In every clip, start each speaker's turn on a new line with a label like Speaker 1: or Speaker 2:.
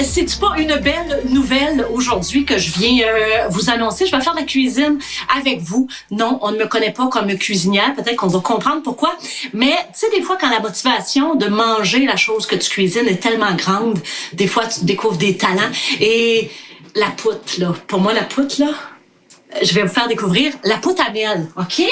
Speaker 1: c'est pas une belle nouvelle aujourd'hui que je viens vous annoncer? Je vais faire de la cuisine avec vous. Non, on ne me connaît pas comme cuisinière. Peut-être qu'on va comprendre pourquoi. Mais tu sais, des fois, quand la motivation de manger la chose que tu cuisines est tellement grande, des fois, tu découvres des talents. Et la poutre, là. Pour moi, la poutre, là, je vais vous faire découvrir la poutre à miel, OK?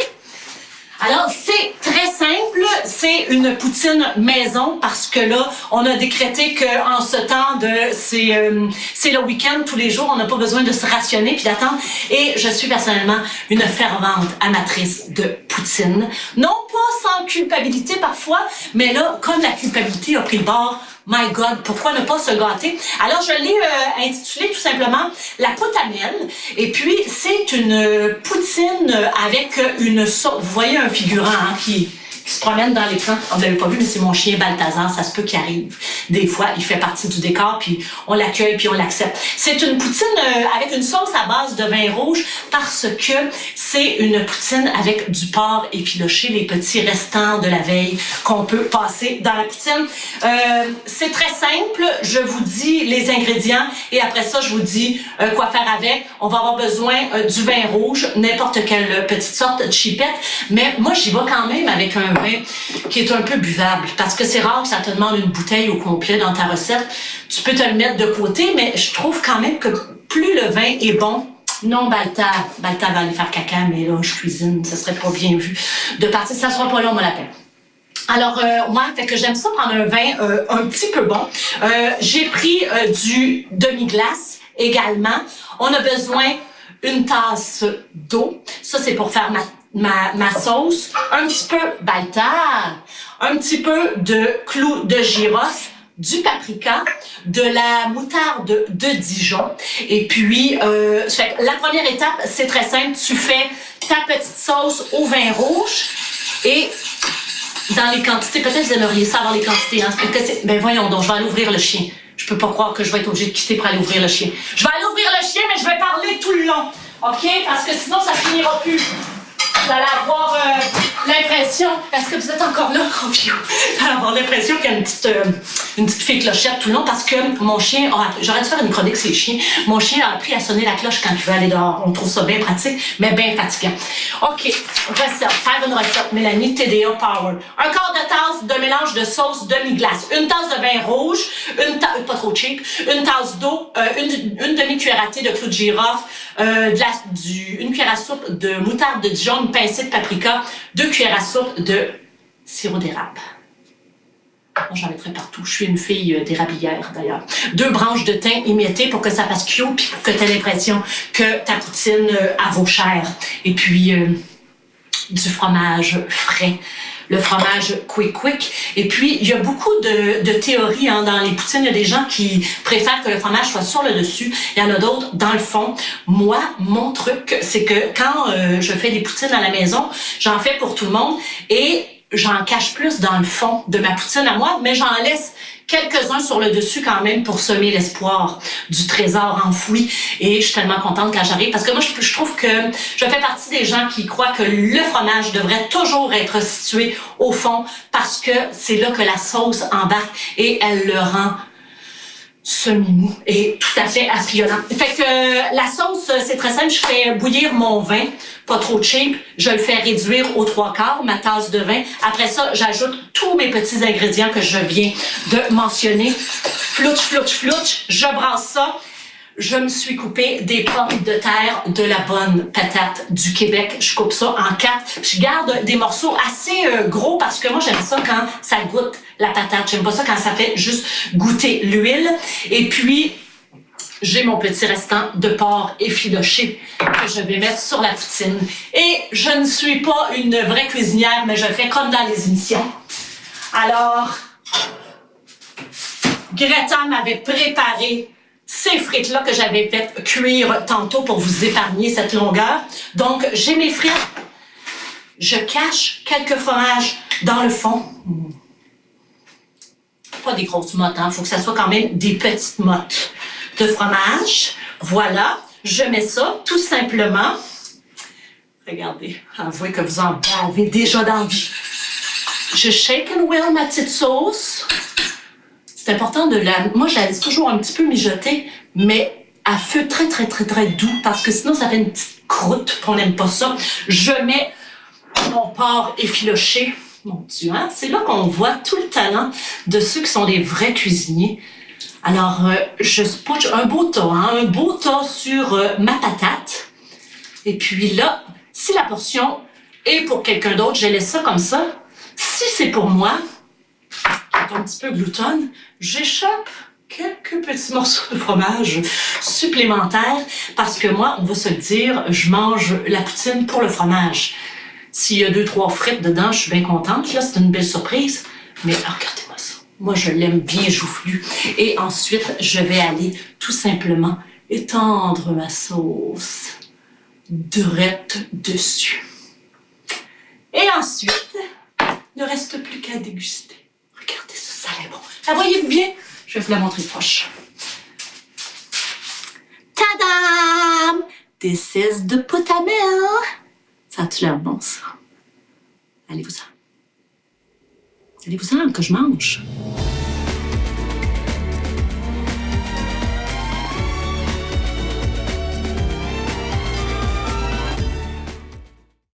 Speaker 1: Alors, c'est très simple. C'est une poutine maison parce que là, on a décrété qu'en ce temps c'est le week-end, tous les jours, on n'a pas besoin de se rationner puis d'attendre. Et je suis personnellement une fervente amatrice de poutine. Non pas sans culpabilité parfois, mais là, comme la culpabilité a pris le bord, my God, pourquoi ne pas se gâter? Alors, je l'ai intitulé tout simplement La poutre à miel. Et puis, c'est une poutine avec une sauce. Vous voyez un figurant qui se promène dans l'écran. On ne l'avait pas vu, mais c'est mon chien Balthazar. Ça se peut qu'il arrive. Des fois, il fait partie du décor, puis on l'accueille, puis on l'accepte. C'est une poutine avec une sauce à base de vin rouge parce que c'est une poutine avec du porc effiloché, les petits restants de la veille qu'on peut passer dans la poutine. C'est très simple. Je vous dis les ingrédients et après ça, je vous dis quoi faire avec. On va avoir besoin du vin rouge, n'importe quelle petite sorte de chipette, mais moi, j'y vais quand même avec un vin qui est un peu buvable parce que c'est rare que ça te demande une bouteille au complet dans ta recette. Tu peux te le mettre de côté, mais je trouve quand même que plus le vin est bon. Non, Balta va aller faire caca, mais là, je cuisine, ça serait pas bien vu de partir. Ça sera pas long, moi, la peine. Alors, moi, fait que j'aime ça prendre un vin un petit peu bon. J'ai pris du demi-glace également. On a besoin une tasse d'eau. Ça, c'est pour faire ma sauce. Un petit peu Baltar, un petit peu de clou de girofle, du paprika, de la moutarde de Dijon. Et puis, la première étape, c'est très simple. Tu fais ta petite sauce au vin rouge et dans les quantités, peut-être vous aimeriez savoir les quantités. Hein? Ben voyons donc, je vais aller ouvrir le chien. Je peux pas croire que je vais être obligée de quitter pour aller ouvrir le chien. Je vais aller ouvrir le chien, mais je vais parler tout le long. OK? Parce que sinon, ça finira plus. Vous allez avoir l'impression, est-ce que vous êtes encore là? Oh, vous allez avoir l'impression qu'il y a une petite fille clochette tout le long parce que mon chien a appris, j'aurais dû faire une chronique sur les chiens, mon chien a appris à sonner la cloche quand il veut aller dehors. On trouve ça bien pratique, mais bien fatigant. OK, recette, faire une recette, Mélanie, TDA Power. Un quart de tasse de mélange de sauce demi-glace, une tasse de vin rouge, pas trop cheap, une tasse d'eau, une demi-cuillère à thé de clou de girofle, une cuillère à soupe de moutarde de Dijon, une pincée de paprika, 2 cuillères à soupe de sirop d'érable. Moi, j'en mettrai partout. Je suis une fille d'érablière, d'ailleurs. 2 branches de thym émiettées pour que ça passe cute, puis pour que tu aies l'impression que ta poutine a vaut cher. Et puis, du fromage frais. Le fromage quick. Et puis, il y a beaucoup de théories hein, dans les poutines. Il y a des gens qui préfèrent que le fromage soit sur le dessus. Il y en a d'autres dans le fond. Moi, mon truc, c'est que quand je fais des poutines à la maison, j'en fais pour tout le monde et j'en cache plus dans le fond de ma poutine à moi, mais j'en laisse quelques-uns sur le dessus quand même pour semer l'espoir du trésor enfoui. Et je suis tellement contente quand j'arrive parce que moi, je trouve que je fais partie des gens qui croient que le fromage devrait toujours être situé au fond parce que c'est là que la sauce embarque et elle le rend semi-mou et tout à fait affriollant. Fait que la sauce, c'est très simple. Je fais bouillir mon vin, pas trop cheap. Je le fais réduire aux 3/4, ma tasse de vin. Après ça, j'ajoute tous mes petits ingrédients que je viens de mentionner. Flouch. Je brasse ça. Je me suis coupé des pommes de terre de la bonne patate du Québec. Je coupe ça en 4. Je garde des morceaux assez gros parce que moi, j'aime ça quand ça goûte la patate. J'aime pas ça quand ça fait juste goûter l'huile. Et puis, j'ai mon petit restant de porc effiloché que je vais mettre sur la poutine. Et je ne suis pas une vraie cuisinière, mais je fais comme dans les émissions. Alors, Greta m'avait préparé ces frites-là que j'avais fait cuire tantôt pour vous épargner cette longueur. Donc, j'ai mes frites. Je cache quelques fromages dans le fond. Pas des grosses mottes, hein. Faut que ça soit quand même des petites mottes de fromage. Voilà. Je mets ça tout simplement. Regardez. Avouez que vous en avez déjà d'envie. Je shake and well ma petite sauce. C'est important de la... Moi, je la laisse toujours un petit peu mijoter, mais à feu très, très, très, très doux, parce que sinon, ça fait une petite croûte, puis on n'aime pas ça. Je mets mon porc effiloché. Mon Dieu, hein? C'est là qu'on voit tout le talent de ceux qui sont des vrais cuisiniers. Alors, je spouche un beau tas, hein? Un beau tas sur ma patate. Et puis là, si la portion est pour quelqu'un d'autre, je laisse ça comme ça. Si c'est pour moi, qui est un petit peu gloutonne, j'échappe quelques petits morceaux de fromage supplémentaires parce que moi, on va se le dire, je mange la poutine pour le fromage. S'il y a 2-3 frites dedans, je suis bien contente. Là, c'est une belle surprise. Mais regardez-moi ça. Moi, je l'aime bien joufflu. Et ensuite, je vais aller tout simplement étendre ma sauce direct dessus. Et ensuite, il ne reste plus qu'à déguster. Regardez ça, ça a l'air bon. La voyez-vous bien? Je vais vous la montrer proche. Tadam! This is the putamel. Ça a-tu l'air bon, ça? Allez-vous-en. Allez-vous-en, que je mange.